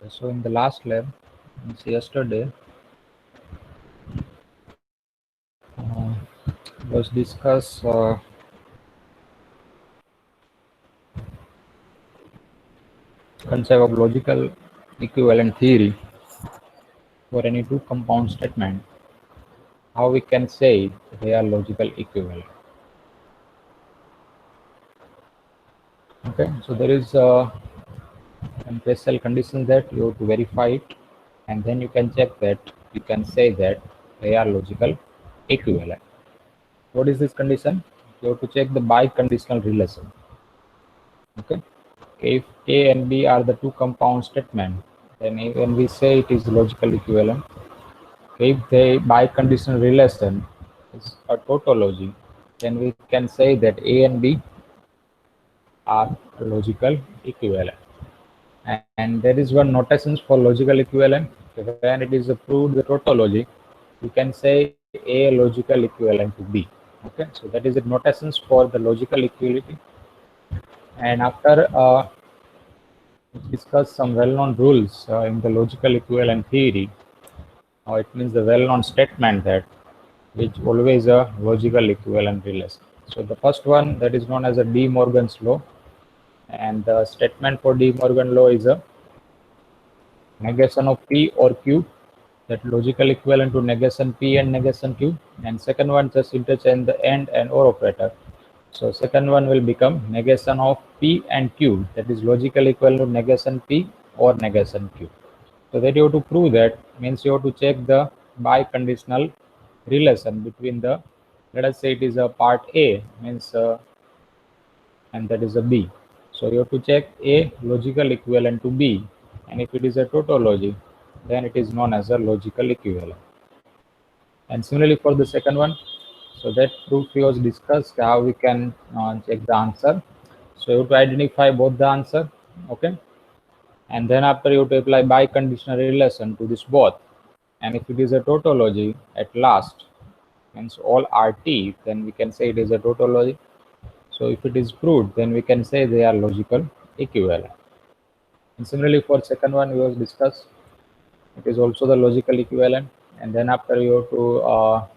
So in the last lab, it's yesterday, was discuss concept of logical equivalent theory for any two compound statement. How we can say they are logical equivalent. Okay, so there is a special condition that you have to verify it, and then you can check that you can say that they are logical equivalent. What is this condition? You have to check the biconditional relation. Okay, if A and B are the two compound statement, then when we say it is logical equivalent, if the biconditional relation is a tautology, then we can say that A and B are logical equivalent. And there is one notation for logical equivalent. When it is proved the tautology, you can say A logical equivalent to B. Okay, so that is the notations for the logical equality. And after discuss some well-known rules in the logical equivalent theory, it means the well-known statement that which always a logical equivalent relation. So the first one that is known as a De Morgan's law, and the statement for De Morgan law is a negation of P or Q, that logical equivalent to negation P and negation Q. And second one, just interchange the and or operator. So second one will become negation of P and Q, that is logical equivalent to negation P or negation Q. So that you have to prove that means you have to check the biconditional relation between the, let us say it is a part A means and that is a B. So you have to check A logical equivalent to B, and if it is a tautology, then it is known as a logical equivalent. And similarly for the second one, so that proof was discussed how we can check the answer. So you have to identify both the answer, okay, and then after you have to apply biconditional relation to this both. And if it is a tautology at last, means all are T, then we can say it is a tautology. So if it is proved, then we can say they are logical equivalent. And similarly for second one, we was discussed, it is also the logical equivalent. And then after you have to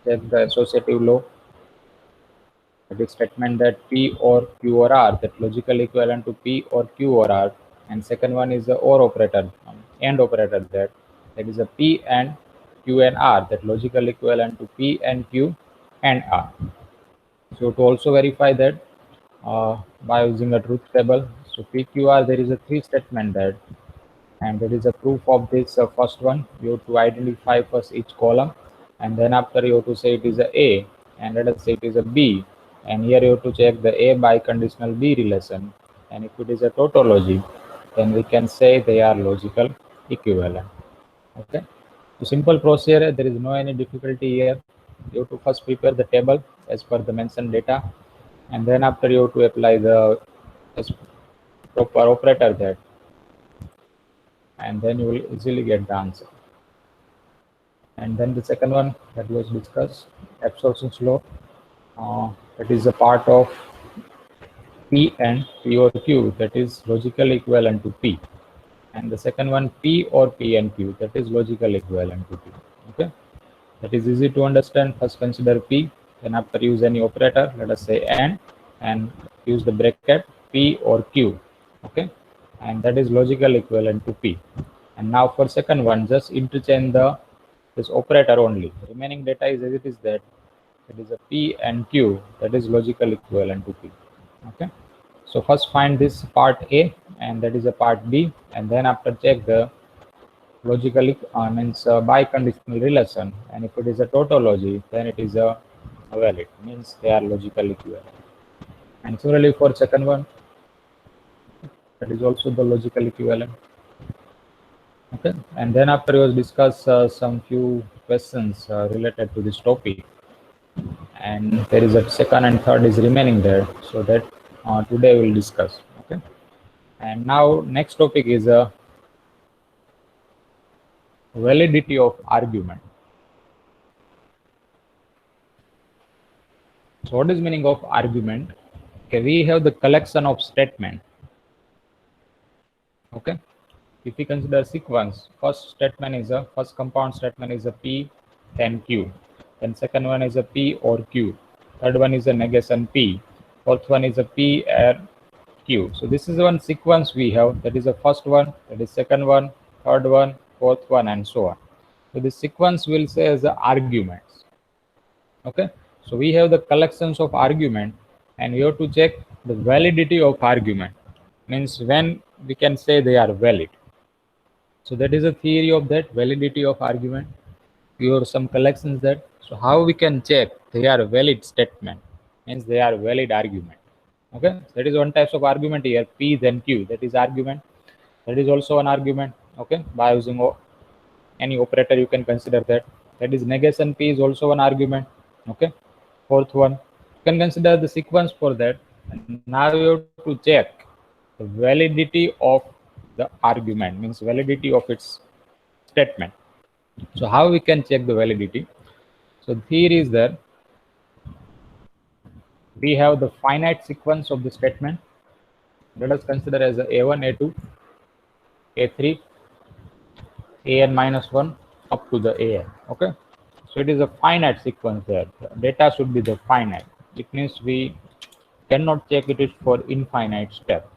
check the associative law, that is statement that P or Q or R, that logical equivalent to P or Q or R. And second one is the or operator, and operator, that is a P and Q and R, that logical equivalent to P and Q and R. So to also verify that by using a truth table, so PQR, there is a three statement that, and there is a proof of this first one. You have to identify first each column, and then after you have to say it is a, and let us say it is a B, and here you have to check the A biconditional B relation, and if it is a tautology, then we can say they are logical equivalent. Okay, so simple procedure, there is no any difficulty here. You have to first prepare the table as per the mentioned data, and then after you have to apply the proper operator there, and then you will easily get the answer. And then the second one that was discussed, absorption's law, that is a part of P and P or Q, that is logical equivalent to P. And the second one, P or P and Q, that is logical equivalent to P. Okay, that is easy to understand. First consider P, then after use any operator, let us say and use the bracket P or Q. Okay, and that is logical equivalent to P. And now for second one, just interchange this operator only. Remaining data is as it is, that it is a P and Q, that is logical equivalent to P. Okay, so first find this part A, and that is a part B, and then after check the logically means biconditional relation, and if it is a tautology, then it is a valid, means they are logical equivalent. And similarly for second one, that is also the logical equivalent. Okay, and then after we will discuss some few questions related to this topic, and there is a second and third is remaining there, so that today we'll discuss. Okay, and now next topic is validity of argument. So what is meaning of argument? Okay, we have the collection of statement. Okay, if we consider sequence, first statement is a first compound statement is a P, then Q. Then second one is a P or Q. Third one is a negation P. Fourth one is a P and Q. So this is one sequence we have. That is the first one, that is second one, third one, fourth one, and so on. So the sequence will say as the arguments. Okay. So we have the collections of argument, and we have to check the validity of argument. Means when we can say they are valid. So that is a theory of that validity of argument. We have some collections that. So how we can check they are valid statement, means they are valid argument. Okay, that is one type of argument here. P then Q, that is argument. That is also an argument. Okay, by using any operator you can consider that. That is negation P is also an argument. Okay, fourth one you can consider the sequence for that. And now you have to check the validity of the argument, means validity of its statement. So how we can check the validity? So here is that we have the finite sequence of the statement. Let us consider as a1, a2, a3, an minus 1 up to the an. Okay, so it is a finite sequence there. The data should be the finite. It means we cannot check it is for infinite step.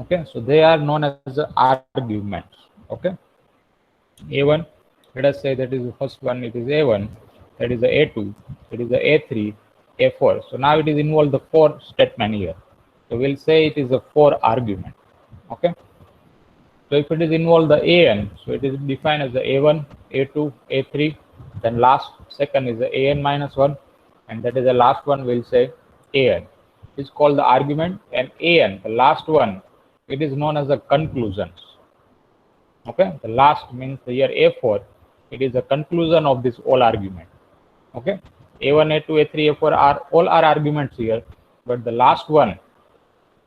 Okay, so they are known as the arguments. Okay, a1, let us say that is the first one, it is a1, that is the a2, it is the a3, a4. So now it is involved the four statement here. So we'll say it is a four argument. Okay, so if it is involved the an, so it is defined as the a1, a2, a3, then last second is the an minus 1, and that is the last one we'll say an. It's called the argument, and an, the last one, it is known as the conclusions. Okay, the last means the year a4, it is the conclusion of this all argument. Okay, a1, a2, a3, a4 are all are arguments here, but the last one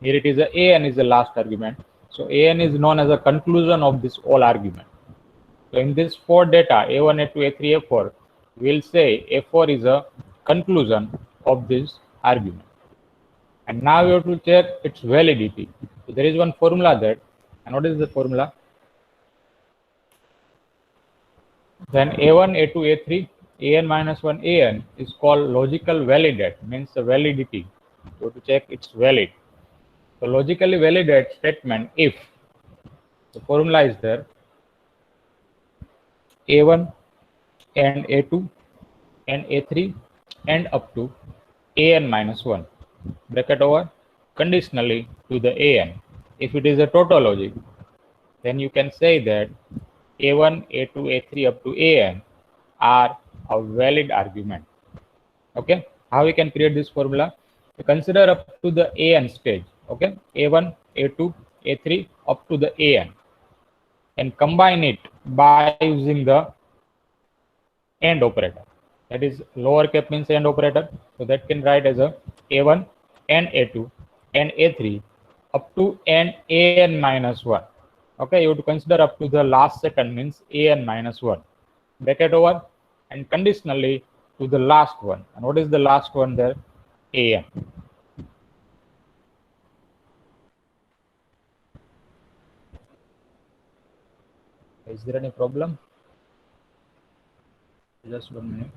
here it is a an is the last argument. So an is known as a conclusion of this all argument. So in this four data a1, a2, a3, a4, we'll say a4 is a conclusion of this argument. And now we have to check its validity. So there is one formula there, and what is the formula? Then a1, a2, a3, an minus 1 an is called logical validate, means the validity. So to check it's valid. So logically validate statement if the formula is there a1 and a2 and a3 and up to an minus 1 bracket over conditionally to the an. If it is a tautology, then you can say that a1, a2, a3 up to an are a valid argument. Okay, how we can create this formula? We consider up to the an stage. Okay, a1, a2, a3 up to the an, and combine it by using the AND operator. That is lowercase means AND operator. So that can write as a a1 and a2 and a3 up to an minus 1. Okay, you have to consider up to the last second means an minus 1 bracket over and conditionally to the last one. And what is the last one there? an. Is there any problem? Just 1 minute.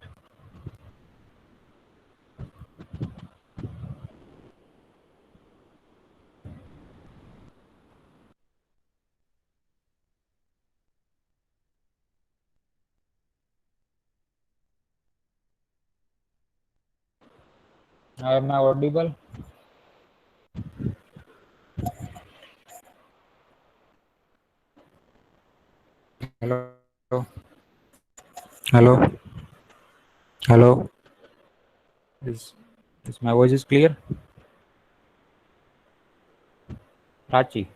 Am I audible? Hello. Hello. Hello. Is my voice is clear? Prachi.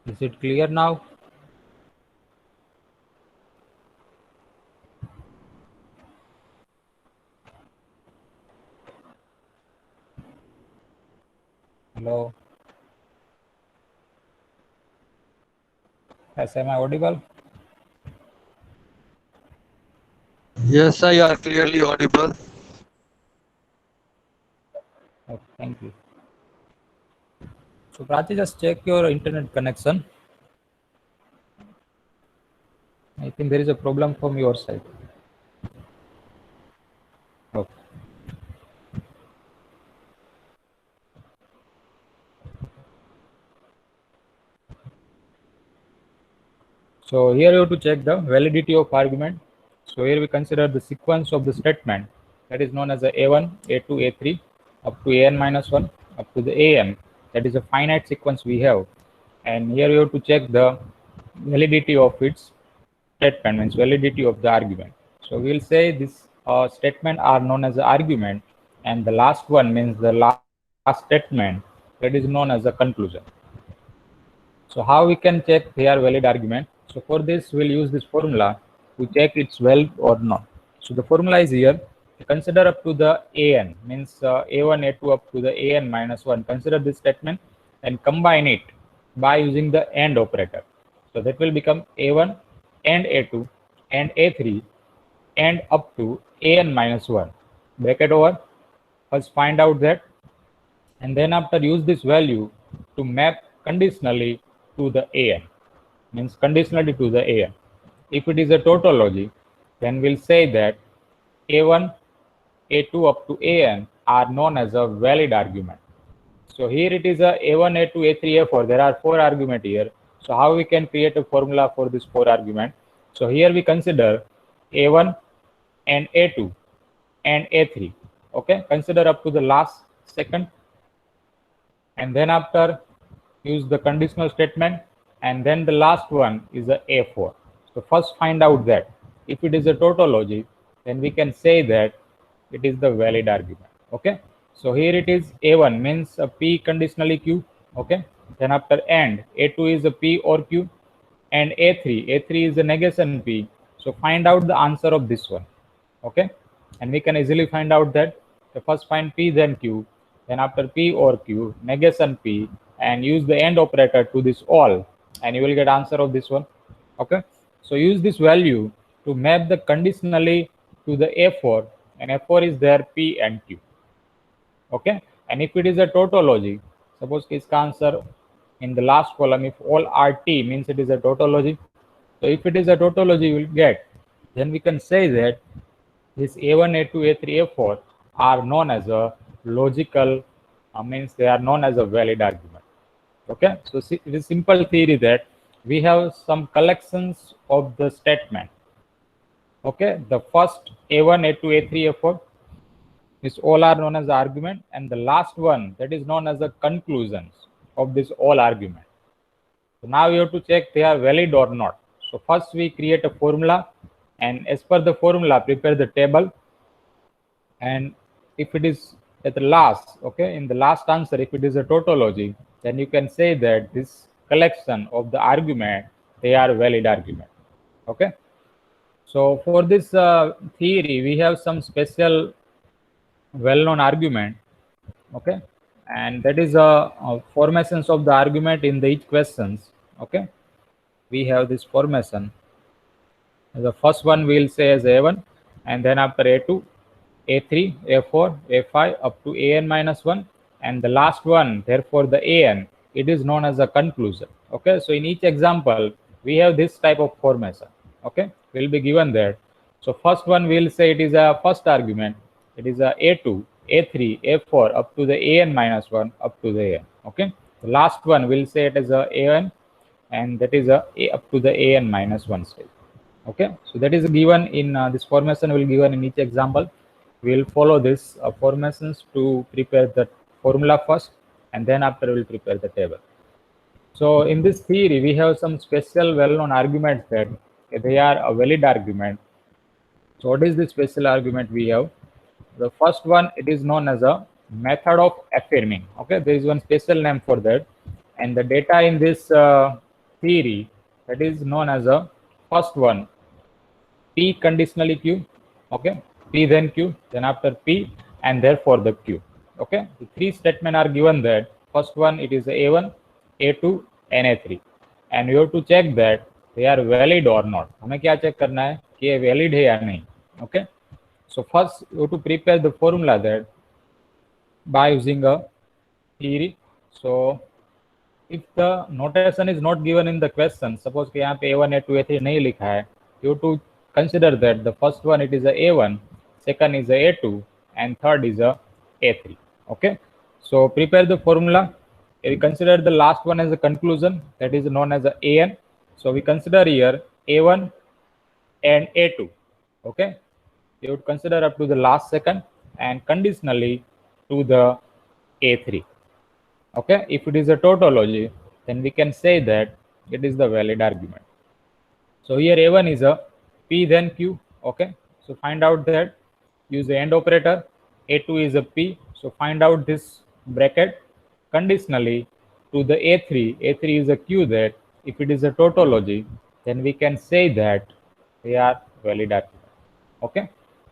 Is it clear now? Hello. Yes, am I audible? Yes, sir, you are clearly audible. Okay, thank you. So Prachi, just check your internet connection. I think there is a problem from your side. Okay. So here you have to check the validity of argument. So here we consider the sequence of the statement that is known as a A1, A2, A3 up to AN minus 1 up to the AN. That is a finite sequence we have. And here you have to check the validity of its statement, means validity of the argument. So we'll say this statement are known as the argument, and the last one means the last statement, that is known as a conclusion. So how we can check their valid argument? So for this, we'll use this formula to check it's valid or not. So the formula is here. Consider up to the an, means a1, a2 up to the an minus 1. Consider this statement and combine it by using the AND operator. So that will become a1 and a2 and a3 and up to an minus 1. Bracket over. First find out that, and then after use this value to map conditionally to the an, means conditionally to the an. If it is a tautology, then we'll say that a1, a2 up to an are known as a valid argument. So here it is a a1, a2, a3, a4. There are 4 arguments here. So how we can create a formula for this 4 argument? So here we consider a1 and a2 and a3. Okay, consider up to the last second, and then after use the conditional statement, and then the last one is the a4. So first find out that if it is a tautology, then we can say that it is the valid argument. Okay, so here it is a1 means a p conditionally q. Okay, then after and a2 is a p or q, and a3 is the negation p. So find out the answer of this one. Okay, and we can easily find out that the first find p then q, then after p or q negation p, and use the AND operator to this all, and you will get answer of this one. Okay, so use this value to map the conditionally to the a4, and a4 is there p and q. Okay, and if it is a tautology, suppose इसका answer in the last column, if all are t means it is a tautology. So if it is a tautology, you will get, then we can say that this a1, a2, a3, a4 are known as a logical, means they are known as a valid argument. Okay, so see, it is simple theory that we have some collections of the statement. Okay, the first a1, a2, a3, a4 is all are known as argument, and the last one, that is known as the conclusions of this all argument. So now you have to check they are valid or not. So first we create a formula, and as per the formula prepare the table, and if it is at the last, okay, in the last answer, if it is a tautology, then you can say that this collection of the argument, they are valid argument. Okay, so for this theory we have some special well-known argument. Okay, and that is formations of the argument in the each questions. Okay, we have this formation. The first one we'll say as a1, and then after a2, a3, a4, a5 up to an minus 1, and the last one, therefore the an, it is known as a conclusion. Okay, so in each example we have this type of formation. Okay, will be given there. So first one we'll say it is a first argument, it is a a2, a3, a4 up to the an minus 1 up to the an. Okay, the last one we'll say it is a an, and that is a up to the an minus 1 stage. Okay, so that is given in this formation will given in each example. We will follow this formations to prepare the formula first, and then after we will prepare the table. So in this theory we have some special well-known arguments that they are a valid argument. So what is the special argument we have? The first one, it is known as a method of affirming. Okay, there is one special name for that, and the data in this theory, that is known as a first one, p conditionally q. Okay, p then q, then after p, and therefore the q. Okay, the 3 statements are given that. First one, it is a1, a2 and a3, and you have to check that they are valid or not. हमें क्या check करना है कि ये valid है या नहीं. Okay, so first you have to prepare the formula that by using a theory. So if the notation is not given in the question, suppose कि यहाँ पे A1 A2 A3 नहीं लिखा है, you have to consider that the first one it is a A1, second is a A2, and third is a A3. Okay, so prepare the formula. We consider the last one as a conclusion, that is known as a AN. So we consider here A1 and A2. Okay, you would consider up to the last second and conditionally to the A3. Okay, if it is a tautology, then we can say that it is the valid argument. So here A1 is a P then Q. Okay, so find out that, use the AND operator. A2 is a P, so find out this bracket conditionally to the A3. A3 is a Q, that if it is a tautology, then we can say that they are valid argument. Okay,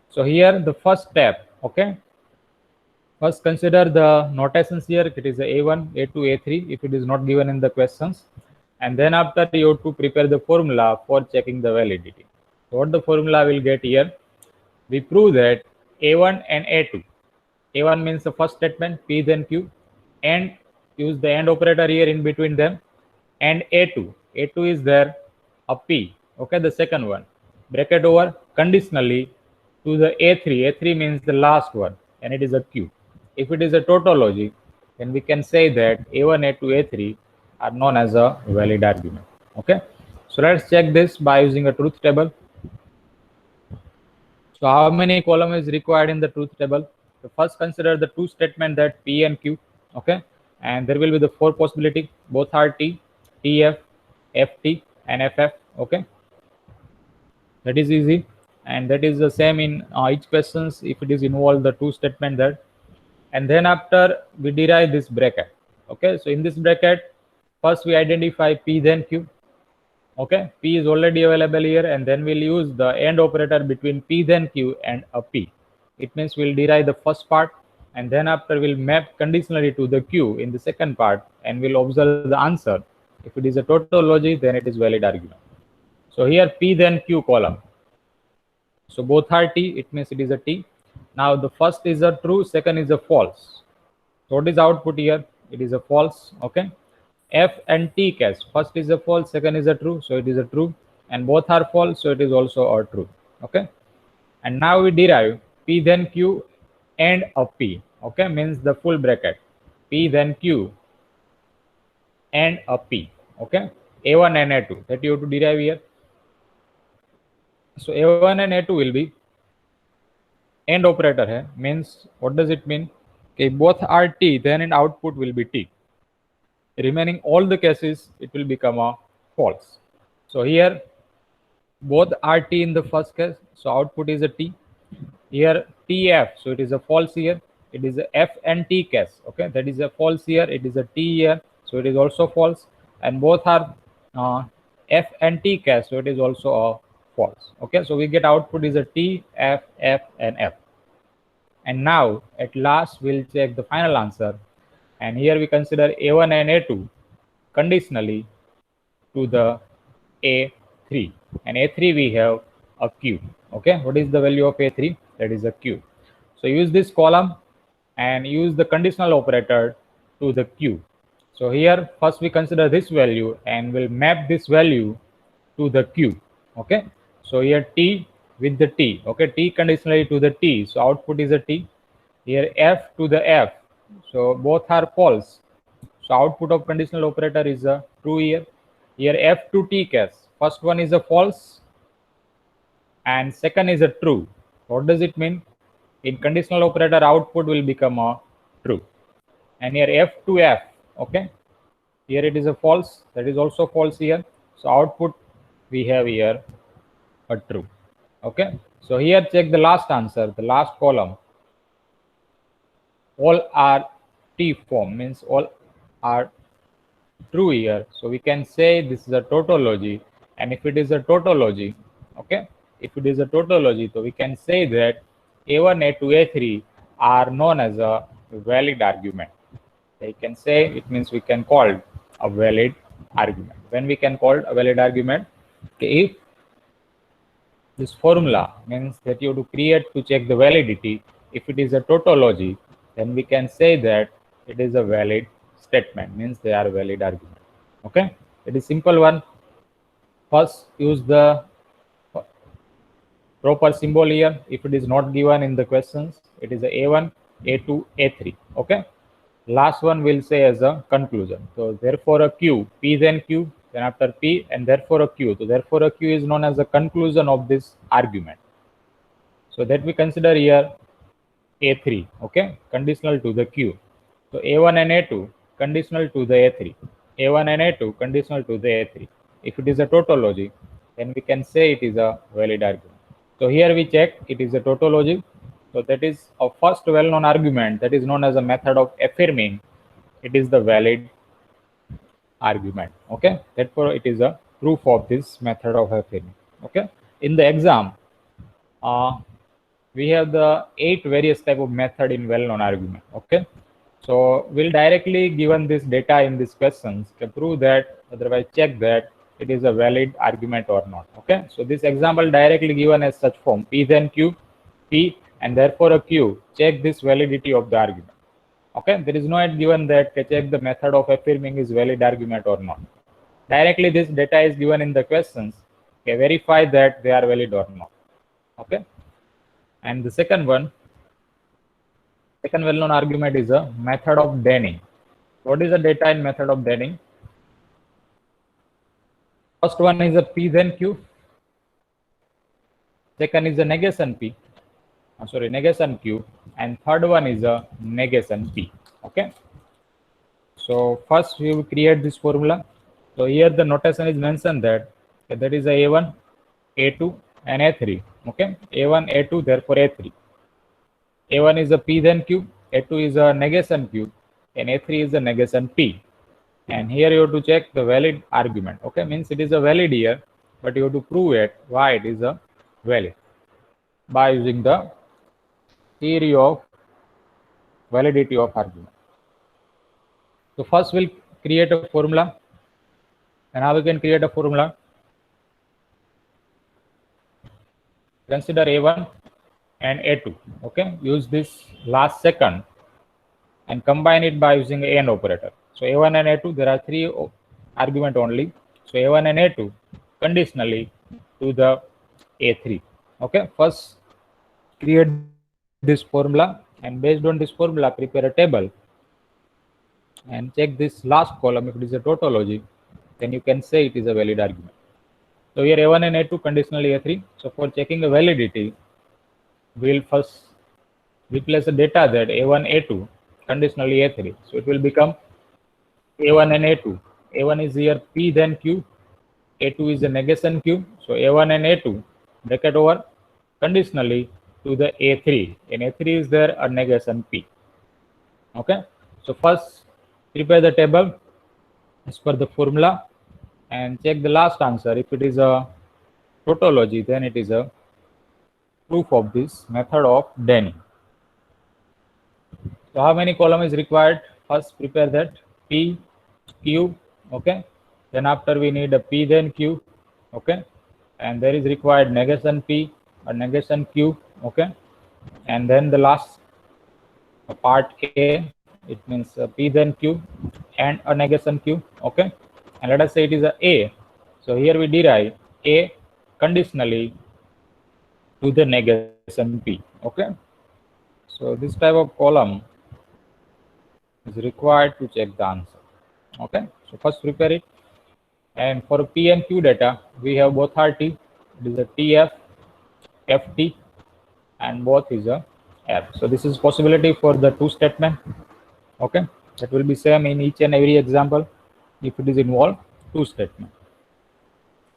so here the first step. Okay, first consider the notations here. It is a A1, A2, A3 if it is not given in the questions, and then after you have to prepare the formula for checking the validity. So what the formula will get here, we prove that A1 and A2, A1 means the first statement, P then Q, and use the AND operator here in between them, and A2, A2 is there a P, okay, the second one, bracket over conditionally to the A3, A3 means the last one, and it is a Q. If it is a tautology, then we can say that A1, A2, A3 are known as a valid argument. Okay, so let's check this by using a truth table. So how many column is required in the truth table? So first consider the two statement that P and Q. Okay, and there will be the four possibility. Both are T, TF, FT, and FF. Okay, that is easy, and that is the same in each questions if it is involved the two statement there. And then after we derive this bracket. Okay, so in this bracket, first we identify P then Q. Okay, P is already available here, and then we'll use the AND operator between P then Q and a P. It means we'll derive the first part, and then after we'll map conditionally to the Q in the second part, and we'll observe the answer. If it is a tautology, then it is valid argument. So here P then Q column. So both are T, it means it is a T. Now the first is a true, second is a false. So what is output here? It is a false. Okay, F and T case, first is a false, second is a true, so it is a true, and both are false, so it is also a true. Okay, and now we derive P then Q and a P. Okay, means the full bracket, P then Q and a P. Okay, A1 and A2, that you have to derive here. So A1 and A2 will be AND operator hai, means what does it mean? Okay, both are T, then in output will be T. Remaining all the cases, it will become a false. So here both are T in the first case, so output is a T. Here TF, so it is a false here. It is a F and T case. Okay, that is a false here. It is a T here, so it is also false. And both are F and T case, so it is also a false. Okay, so we get output is a T, F, F, and F. And now at last we'll check the final answer. And here we consider A1 and A2 conditionally to the A3. And A3 we have a Q. Okay, what is the value of A3? That is a Q. So use this column and use the conditional operator to the Q. So here first we consider this value and we'll map this value to the Q. Okay, so here T with the T. Okay, T conditionally to the T. So output is a T. Here F to the F. So both are false. So output of conditional operator is a true here. Here F to T case. First one is a false and second is a true. What does it mean? In conditional operator, output will become a true. And here F to F. Okay. Here it is a false. That is also false here. So output we have here a true. Okay. So here check the last answer, the last column. All are T form, means all are true here. So we can say this is a tautology. And if it is a tautology, okay, if it is a tautology, so we can say that A1, A2, A3 are known as a valid argument. They can say it means we can call it a valid argument. When we can call it a valid argument, okay, this formula means that you have to create to check the validity. If it is a tautology, then we can say that it is a valid statement, means they are valid argument. Okay, it is simple one. First, use the proper symbol here. If it is not given in the questions, it is a A1, A2, A3. Okay, last one will say as a conclusion. So therefore a Q, P then Q, then after P, and therefore a Q. So therefore a Q is known as the conclusion of this argument. So that we consider here A3, okay, conditional to the Q. So A1 and A2 conditional to the A3. A1 and A2 conditional to the A3. If it is a tautology, then we can say it is a valid argument. So here we check it is a tautology. So that is a first well-known argument that is known as a method of affirming it is the valid argument. Okay, therefore it is a proof of this method of affirming. Okay, in the exam, we have the 8 various type of method in well-known argument. Okay, so we'll directly given this data in these questions to prove that, otherwise check that it is a valid argument or not. Okay, so this example directly given as such form: P then Q, P, and therefore a Q. Check this validity of the argument. Okay, there is no yet given that check the method of affirming is valid argument or not. Directly this data is given in the questions. Okay, verify that they are valid or not. Okay, and the second one, second well-known argument is a method of Denning. What is the data in method of Denning? First one is a P then Q. Second is a negation P. Negation Q. And third one is a negation P. Okay. So first we will create this formula. So here the notation is mentioned that that is a A1, A2, and A3. Okay. A1, A2, therefore A3. A1 is a P then Q, A2 is a negation Q, and A3 is a negation P. And here you have to check the valid argument. Okay, means it is a valid here, but you have to prove it why it is a valid by using the theory of validity of argument. So first we'll create a formula. And how we can create a formula? Consider A1 and A2. Okay, use this last second and combine it by using AND operator. So A1 and A2, there are 3 argument only. So A1 and A2 conditionally to the A3. Okay, first create this formula, and based on this formula prepare a table and check this last column. If it is a tautology, then you can say it is a valid argument. So here A1 and A2 conditionally A3. So for checking the validity, we'll first replace the data that A1, A2 conditionally A3. So it will become A1 and A2. A1 is here P then Q. A2 is a negation Q. So A1 and A2 bracket over conditionally to the A3. In A3 is there a negation P. Okay. So first prepare the table as per the formula and check the last answer. If it is a tautology, then it is a proof of this method of Denning. So how many column is required? First prepare that P, Q, okay. Then after we need a P then Q, okay. And there is required negation P or negation Q, okay. And then the last part A, it means P then Q and a negation Q, okay. And let us say it is a A. So here we derive A conditionally to the negation P, okay. So this type of column is required to check the answer. Okay, so first prepare it. And for P and Q data, we have both are T. It is a TF, FT, and both is a F. So this is possibility for the 2 statement. Okay, that will be same in each and every example if it is involved 2 statement.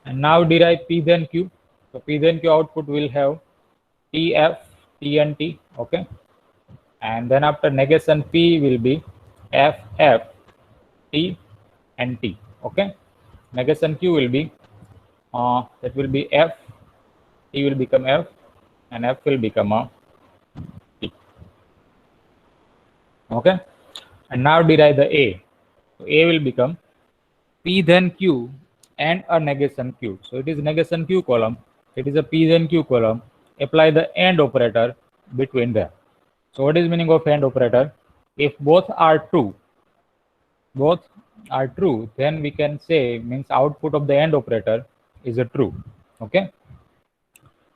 And now derive P then Q. So P then Q output will have TF, T and T. Okay, and then after negation P will be F, F, T and T. Okay, negation Q will be that will be F, T will become F, and F will become a T. Okay, and now derive the A. So A will become P then Q and a negation Q. So it is negation Q column. it is a P then Q column. Apply the AND operator between them. So what is meaning of AND operator? If both are true, then we can say means output of the AND operator is a true. Okay.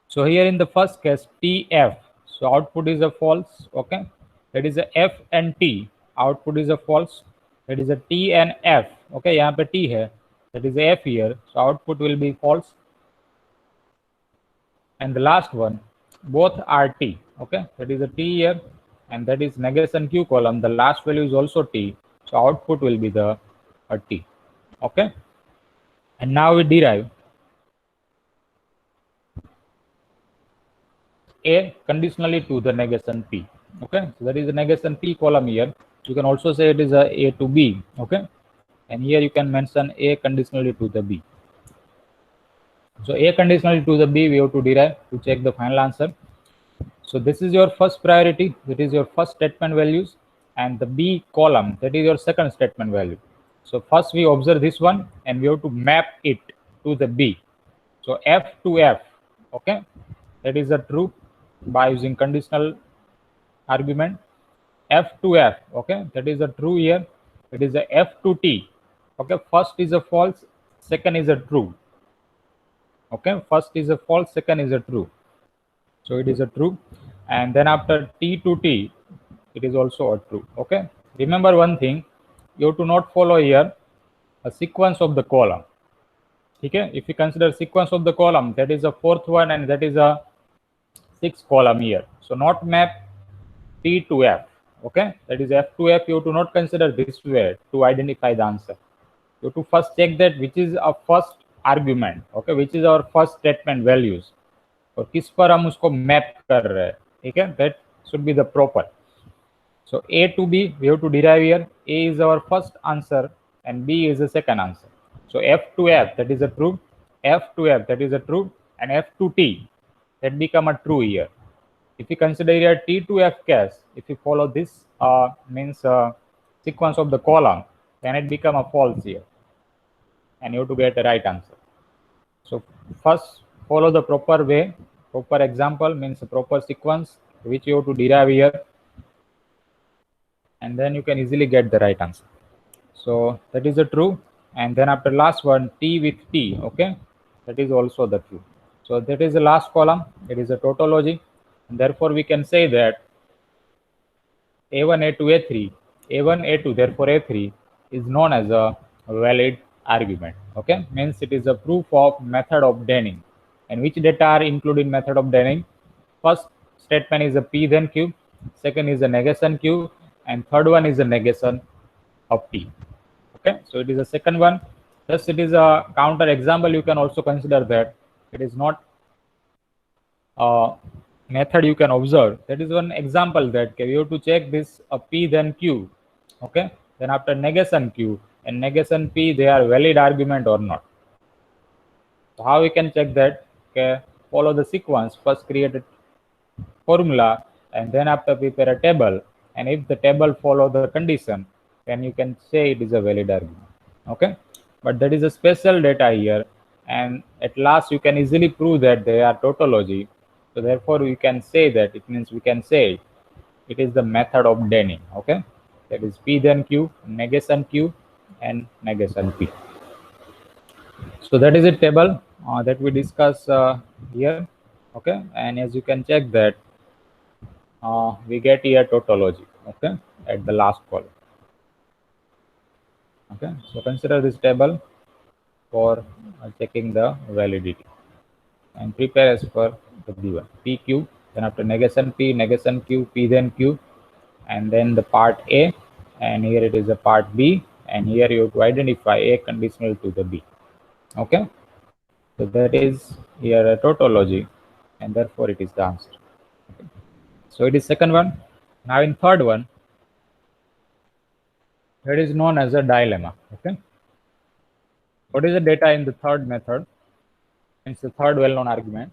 So here in the first case TF, so output is a false. Okay, that is a F and T, output is a false. That is a T and F. Okay, यहाँ पे T है, that is a F here, so output will be false. And the last one, both are T. Okay, that is a T here, and that is negation Q column. The last value is also T, so output will be the T. Okay, and now we derive A conditionally to the negation P. Okay, so that is the negation P column here. You can also say it is a to B. Okay, and here you can mention A conditionally to the B. So A conditionally to the B we have to derive to check the final answer. So this is your first priority, that is your first statement values, and the B column, that is your second statement value. So first we observe this one and we have to map it to the B. So F to F, okay, that is a true by using conditional argument. F to F, okay, that is a true here. It is a F to T, okay, first is a false, second is a true. Okay, first is a false, second is a true. So it is a true. And then after T to T, it is also a true. Okay, remember one thing, you have to not follow here a sequence of the column. Okay, if you consider sequence of the column, that is a fourth one and that is a sixth column here. So not map T to F. Okay, that is F to F. You have to not consider this way to identify the answer. You have to first check that which is our first argument. Okay, which is our first statement values. और किस पर हम उसको map कर रहे हैं, ठीक है, that should be the proper. So A to B we have to derive here. A is our first answer and B is the second answer. So F to F, that is a true, F to F, that is a true, and F to T, that become a true here. If you consider here T to F case, if you follow this sequence of the column, then it become a false here, and you have to get the right answer. So first follow the proper way, proper example means a proper sequence which you have to derive here, and then you can easily get the right answer. So that is a true, and then after last one T with T, okay, that is also the true. So that is the last column, it is a tautology, and therefore we can say that A1, A2, A3, A1, A2, therefore A3 is known as a valid argument. Okay, means it is a proof of method of Denning. And which data are included in method of Denning? First statement is a P then Q, second is a negation Q, and third one is a negation of T. Okay, so it is the second one. Thus it is a counter example. You can also consider that it is not a method you can observe. That is one example that we have to check this P then Q. Okay, then after negation Q and negation P, they are valid argument or not. So how we can check that? Okay, follow the sequence. First create a formula and then after prepare a table, and if the table follow the condition, then you can say it is a valid argument. Okay, but that is a special data here, and at last you can easily prove that they are tautology. So therefore we can say that it means we can say it is the method of Denning. Okay, that is P then Q, negation Q, and negation P. So that is a table that we discuss here. Okay, and as you can check that we get here tautology. Okay, at the last column. Okay, so consider this table for checking the validity and prepare as per the given PQ. Then after negation P, negation Q, P then Q, and then the part A, and here it is a part B, and here you have to identify A conditional to the B. Okay, so that is here a tautology, and therefore it is the answer. Okay. So it is second one. Now in third one, that is known as a dilemma. Okay, what is the data in the third method? It's the third well-known argument.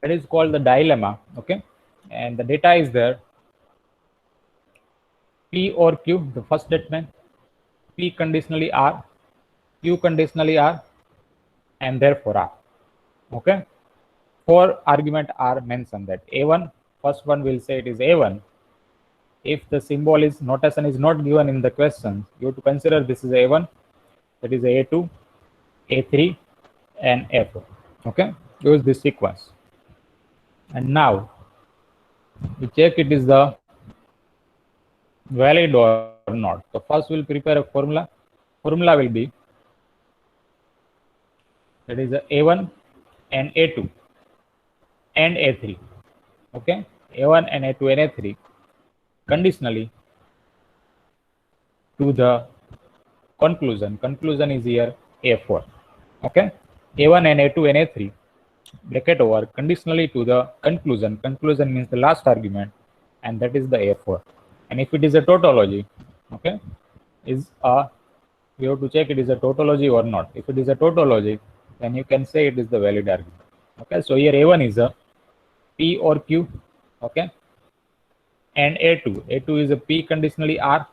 That is called the dilemma. Okay, and the data is there. P or Q, the first statement. P conditionally R, Q conditionally R, and therefore R. Okay, 4 argument are mentioned, that A1, first one will say it is A1. If the symbol is notation is not given in the question, you have to consider this is A1, that is A2, A3, and A4. Okay, use this sequence. And now we check it is the valid or not. So first we'll prepare a formula. Formula will be, that is A1 and A2 and A3. Okay, A1 and A2 and A3 conditionally to the conclusion. Conclusion is here A4. Okay, A1 and A2 and A3 bracket over conditionally to the conclusion. Conclusion means the last argument, and that is the A4. And if it is a tautology, okay, is a, we have to check it is a tautology or not. If it is a tautology, then you can say it is the valid argument. Okay, so here A1 is a P or Q, okay, and A2 is a P conditionally R,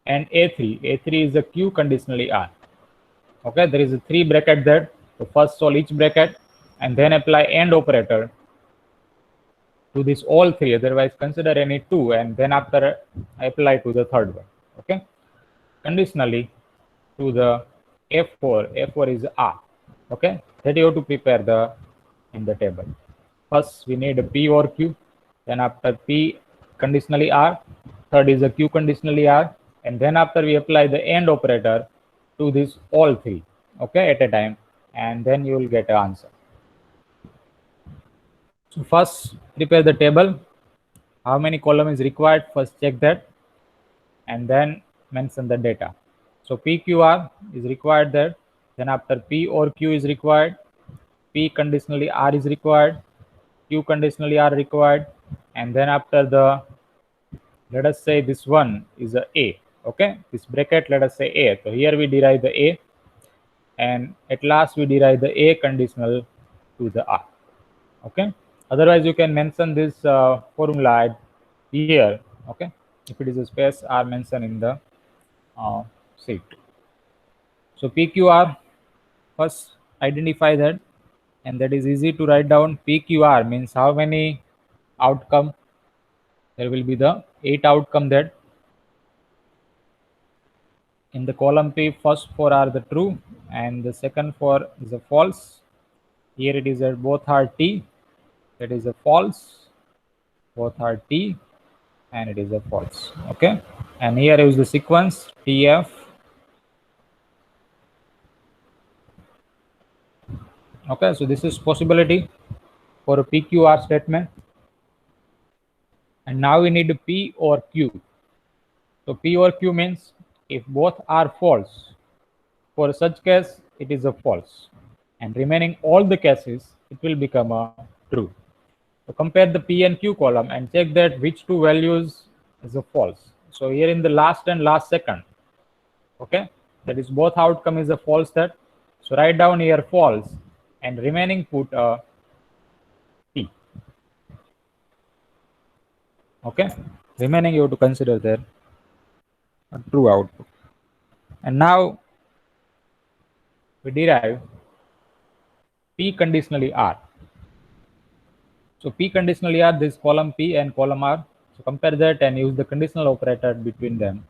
and A3 is a Q conditionally R. Okay, there is a 3 bracket there. So first solve each bracket and then apply AND operator to this all 3. Otherwise consider any 2 and then after apply to the third one. Okay, conditionally to the F4 is R. Okay, that you have to prepare the in the table. First we need a P or Q, then after P conditionally R, third is a Q conditionally R, and then after we apply the AND operator to this all 3, okay, at a time, and then you will get an answer. So first prepare the table. How many column is required? First check that, and then mention the data. So PQR is required there. Then after P or Q is required, P conditionally R is required, Q conditionally R required, and then after the, let us say this one is A. Okay, this bracket, let us say A. So here we derive the A, and at last we derive the A conditional to the R. Okay, otherwise you can mention this formula here. Okay, if it is a space are mentioned in the sheet. So PQR, first identify that, and that is easy to write down. PQR means how many outcome. There will be the 8 outcome that in the column P. First 4 are the true and the second 4 is a false. Here it is that both are T, that is a false, both are T, and it is a false. Okay, and here is the sequence TF. Okay, so this is possibility for a PQR statement. And now we need a P or Q. So P or Q means if both are false, for such case it is a false, and remaining all the cases it will become a true. So compare the P and Q column and check that which 2 values is a false. So here in the last and last second, okay, that is both outcome is a false that. So write down here false and remaining put a P. Okay, remaining you have to consider there a true output. And now we derive P conditionally R. So P conditionally R, this column P and column R. So compare that and use the conditional operator between them.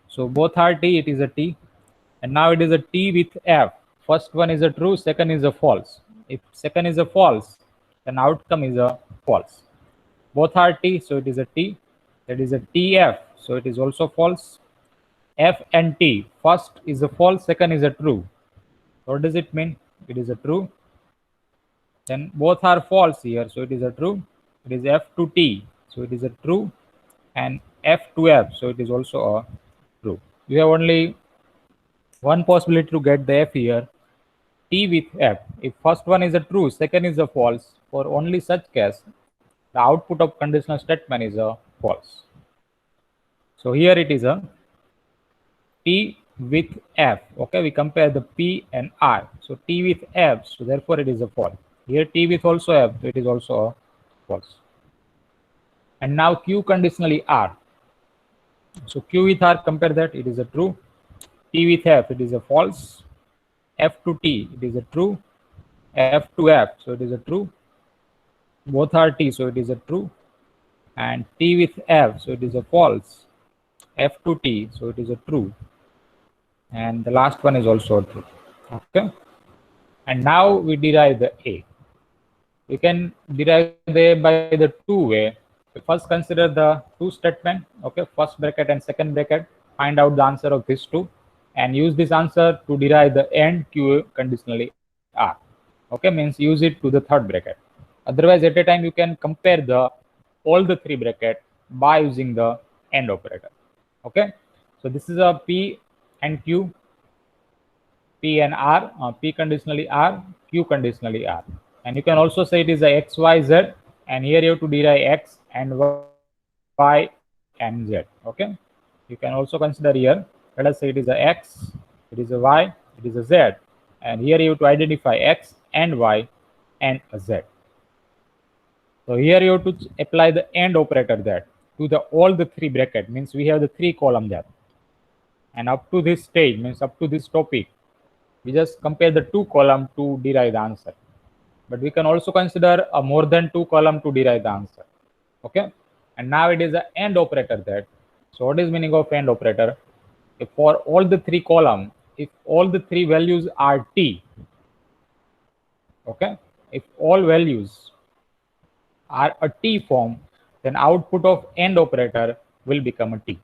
So both are T, it is a T, and now it is a T with F. First one is a true, second is a false. If second is a false, then outcome is a false. Both are T, so it is a T. That is a TF, so it is also false. F and T, first is a false, second is a true. What does it mean? It is a true. Then both are false here, so it is a true. It is F to T, so it is a true, and F to F, so it is also a true. You have only one possibility to get the F here, T with F. If first one is a true, second is a false, for only such case, the output of conditional statement is a false. So here it is a T with F. Okay, we compare the P and R. So T with F, so therefore it is a false. Here T with also F, so it is also a false. And now Q conditionally R. So Q with R, compare that, it is a true. T with F, it is a false. F to T, it is a true. F to F, so it is a true. both are t, so it is a true. And t with f, so it is a false. F to t, so it is a true. And the last one is also a true. Okay. And now we derive the a. We can derive the a by the two way. We first consider the two statement, okay, first bracket and second bracket, find out the answer of these two, and use this answer to derive the end q conditionally r. Okay, means use it to the third bracket. Otherwise, at a time you can compare the all the three bracket by using the AND operator. Okay, so this is a p and q, p and r, p conditionally r, q conditionally r. And you can also say it is a x, y, z, and here you have to derive x and y and z. Okay, you can also consider here, let us say it is a x, it is a y, it is a z, and here you have to identify x and y and a z. So here you have to apply the AND operator there to the all the three bracket, means we have the three column there. And up to this stage, means up to this topic, we just compare the two column to derive the answer. But we can also consider a more than two column to derive the answer. Okay. And now it is the AND operator there. So what is meaning of AND operator? If for all the three column, if all the three values are t, okay, if all values are a t form, then output of AND operator will become a t.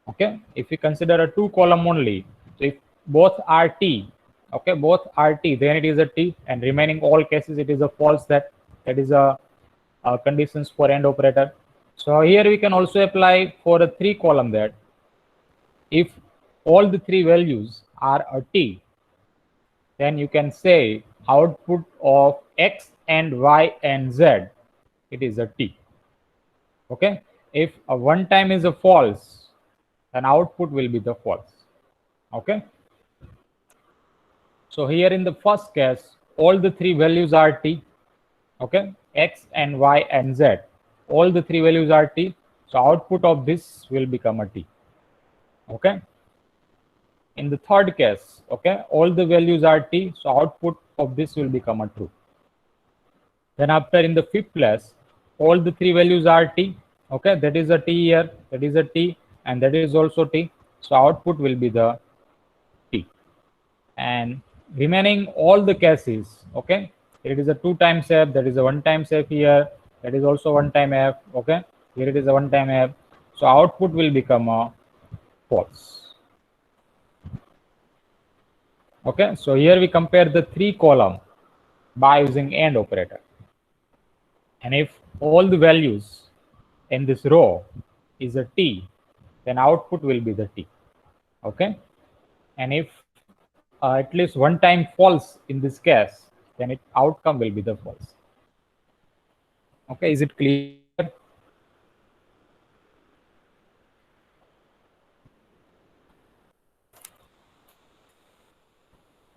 Okay, if we consider a two column only, so if both are t, okay, both are t, then it is a t, and remaining all cases it is a false, that is a conditions for AND operator. So here we can also apply for a three column that if all the three values are a t, then you can say output of x and y and z, it is a t. Okay, if a one time is a false, then output will be the false. Okay, so here in the first case, all the three values are t. Okay, x and y and z, all the three values are t, so output of this will become a t. Okay, in the third case, okay, all the values are t, so output of this will become a true. Then after in the fifth class, all the three values are t, okay, that is a t here, that is a t, and that is also t, so output will be the t. And remaining all the cases, okay, it is a two times f, that is a one times f here, that is also one time f, okay, here it is a one time f, so output will become a false. Okay, so here we compare the three column by using AND operator, and if all the values in this row is a t, then output will be the t. Okay, and if at least one time false in this case, then it outcome will be the false. Okay, is it clear?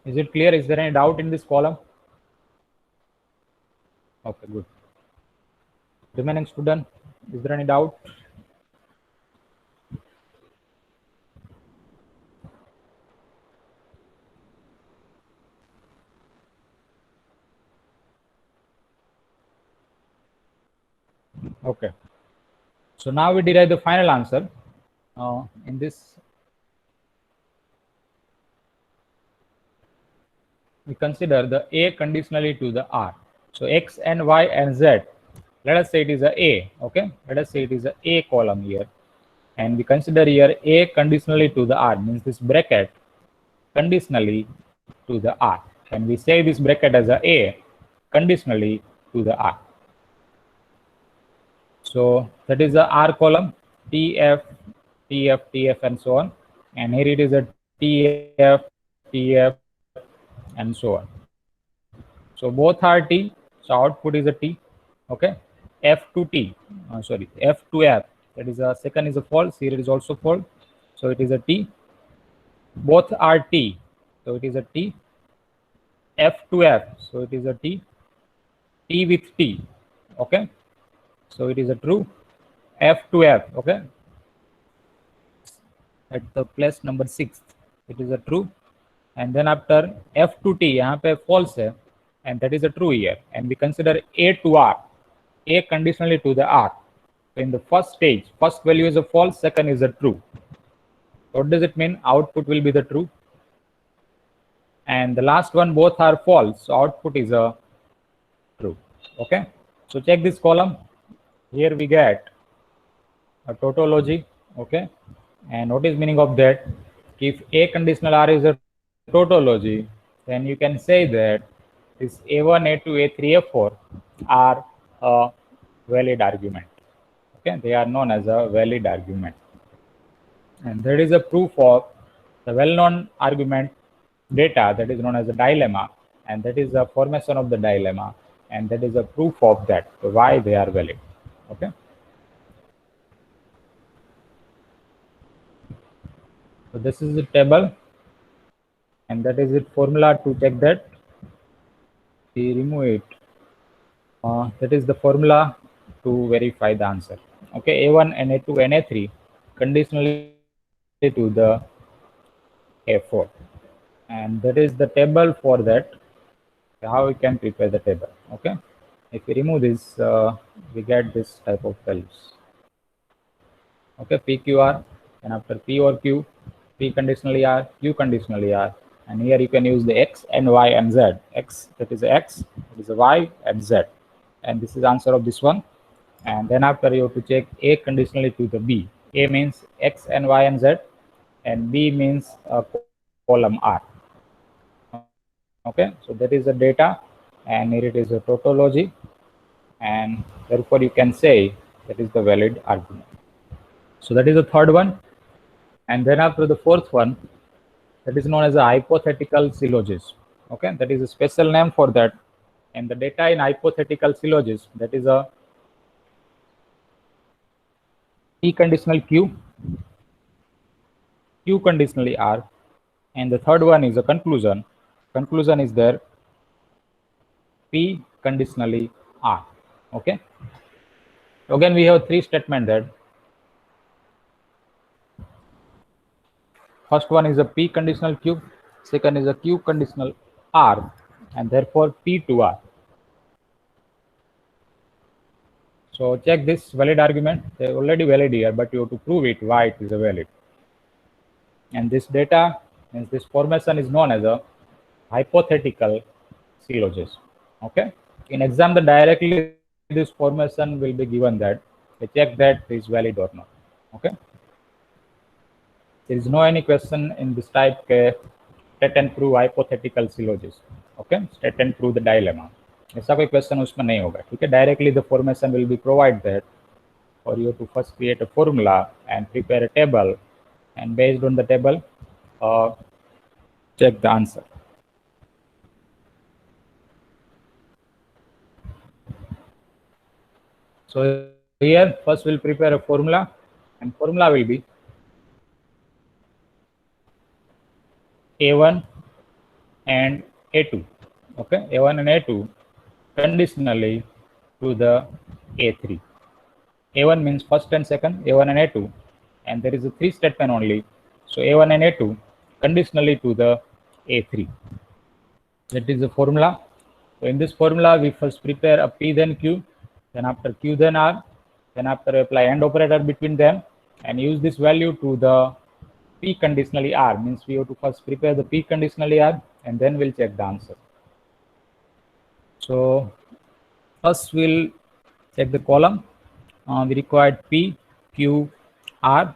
Is it clear? Is there any doubt in this column? Okay, good. Remaining student, is there any doubt? Okay, so now we derive the final answer. In this, we consider the a conditionally to the r. So x and y and z, let us say it is a, okay, let us say it is a column here, and we consider here a conditionally to the r, means this bracket conditionally to the r, and we say this bracket as a conditionally to the r. So that is the r column, tf, tf, tf, and so on, and here it is a tf, tf, and so on. So both are t, so output is a t. Okay, f to t, sorry, f to f, that is a second is a false, here it is also false, so it is a t. Both are t, so it is a t. F to f, so it is a t. T with t, okay, so it is a true. F to f, okay, at the place number 6, it is a true. And then after f to t, यहाँ पे false है, and that is a true here. And we consider A to R, A conditionally to the R. So in the first stage, first value is a false, second is a true. What does it mean? Output will be the true. And the last one, both are false, so output is a true. Okay, so check this column. Here we get a tautology. Okay, and what is meaning of that? If A conditional R is a tautology, then you can say that this A1, A2, A3, A4 are a valid argument. Okay, they are known as a valid argument. And there is a proof of the well-known argument data that is known as a dilemma, and that is the formation of the dilemma, and that is a proof of that, why they are valid. Okay. So this is the table, and that is it formula to check that. We remove it. That is the formula to verify the answer. Okay, A1 and A2 and A3 conditionally to the A4, and that is the table for that. How we can prepare the table. Okay, if we remove this, we get this type of values. Okay, PQR, and after P or Q, P conditionally R, Q conditionally R, and here you can use the X and Y and Z. X, that is X, that is Y and Z, and this is answer of this one. And then after you have to check A conditionally to the B. A means X and Y and Z, and B means column R. Okay, so that is the data, and here it is a tautology, and therefore you can say that is the valid argument. So that is the third one. And then after the fourth one, that is known as a hypothetical syllogism. Okay, that is a special name for that. And the data in hypothetical syllogism, that is a P conditional Q, Q conditionally R, and the third one is a conclusion. Conclusion is there P conditionally R. Okay. Again, we have three statements there. First one is a P conditional Q, second is a Q conditional R, and therefore P to R. So check this valid argument. They're already valid here, but you have to prove it why it is a valid. And this data means this formation is known as a hypothetical syllogism. Okay. In exam, the directly this formation will be given that they check that it is valid or not. Okay. There is no any question in this type state and prove hypothetical syllogism. Okay, state and prove the dilemma. ऐसा कोई question उसमें नहीं होगा. ठीक है, directly the formation will be provide that, और you to first create a formula and prepare a table, and based on the table check the answer. So here first we'll prepare a formula, and formula will be A1 and A2. Okay, A1 and A2 conditionally to the A3. A1 means first and second, A1 and A2, and there is a three statement only. So A1 and A2 conditionally to the A3. That is the formula. So in this formula, we first prepare a P then Q, then after Q then R, then after apply AND operator between them, and use this value to the P conditionally R. Means we have to first prepare the P conditionally R, and then we'll check the answer. So first we'll check the column. We required P, Q, R.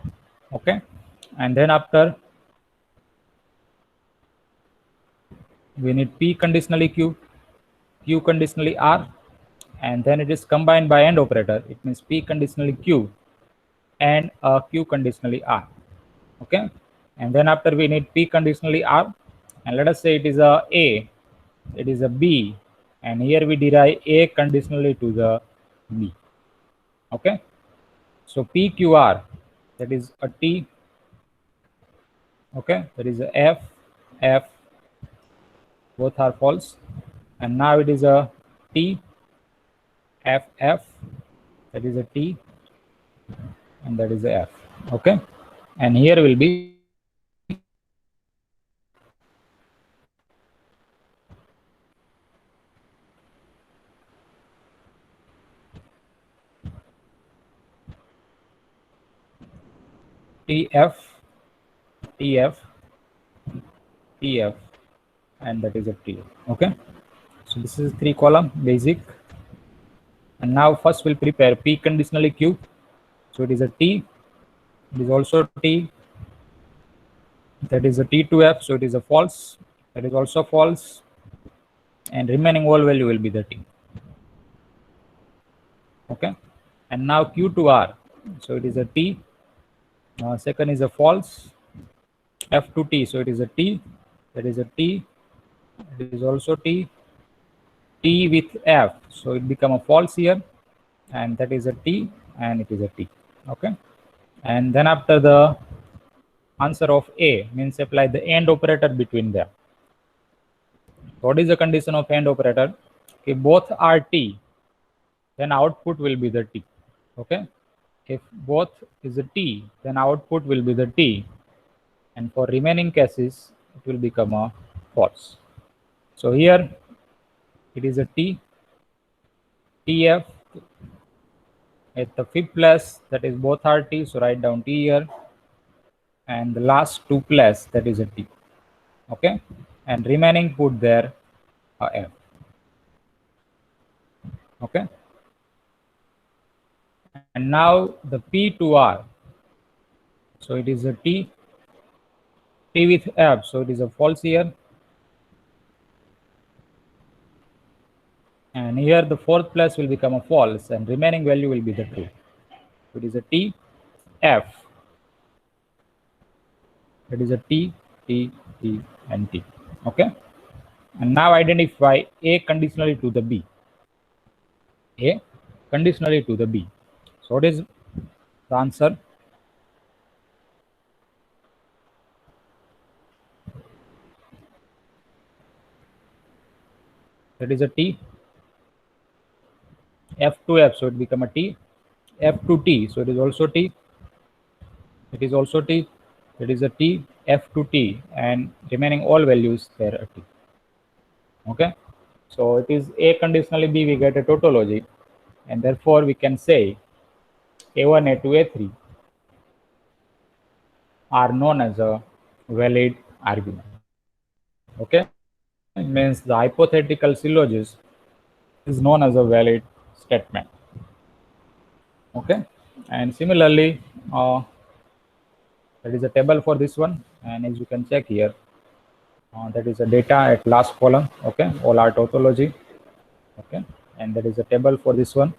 Okay, and then after we need P conditionally Q, Q conditionally R, and then it is combined by AND operator. It means P conditionally Q and Q conditionally R. Okay, and then after we need P conditionally R, and let us say it is a A, it is a B, and here we derive A conditionally to the B. Okay, so PQR, that is a T. Okay, that is a F, F, both are false, and now it is a T, F, F, that is a T, and that is a F. Okay, and here will be TF, TF, TF, and that is a TF. Okay, so this is 3 column basic. And now first we'll prepare P conditionally Q. So it is a T, it is also T, that is a T to F, so it is a false, that is also false, and remaining all value will be the T. Okay, and now Q to R, so it is a T, second is a false, F to T, so it is a T, that is a T, it is also T, T with F, so it become a false here, and that is a T, and it is a T. Okay, and then after the answer of A means apply the AND operator between them. What is the condition of AND operator? If both are T, then output will be the T. Okay, if both is a T, then output will be the T, and for remaining cases it will become a false. So here it is a T, TF at the fifth place, that is both are T, so write down T here, and the last 2 place, that is a T. Okay, and remaining put there a F. Okay, and now the P to R, so it is a T, T with F, so it is a false here, and here the fourth place will become a false, and remaining value will be the true. So it is a T, F, it is a T, T, T, and T. Okay, and now identify A conditionally to the B. A conditionally to the B. So what is the answer? That is a T, F to F, so it become a T, F to T, so it is also T, it is also T, it is a T, F to T, and remaining all values there are T. Okay, so it is A conditionally B, we get a tautology, and therefore we can say A1, A2, A3 are known as a valid argument. Okay, it means the hypothetical syllogism is known as a valid statement. Okay, and similarly that is a table for this one, and as you can check here, that is a data at last column. Okay, all are tautology. Okay, and that is a table for this one,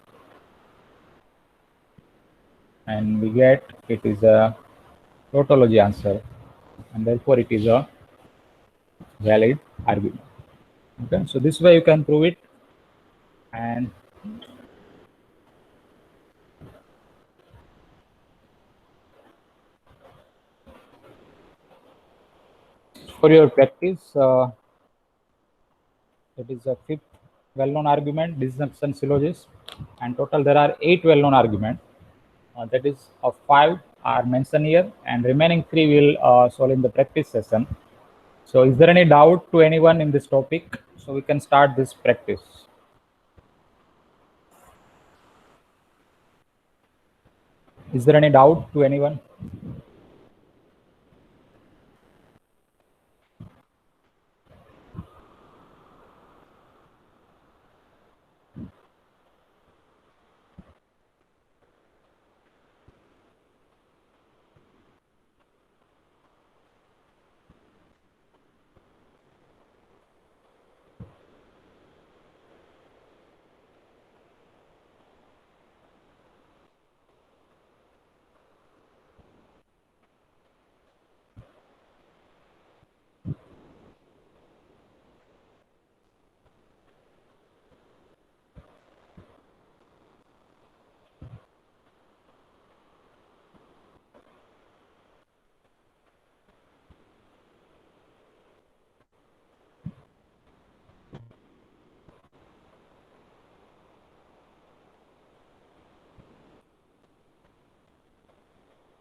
and we get it is a tautology answer, and therefore it is a valid argument. Okay, so this way you can prove it. And for your practice, that is a fifth well-known argument, disjunction syllogism, and total there are 8 well-known arguments. That is of 5 are mentioned here, and remaining 3 will solve in the practice session. So is there any doubt to anyone in this topic? So we can start this practice. Is there any doubt to anyone?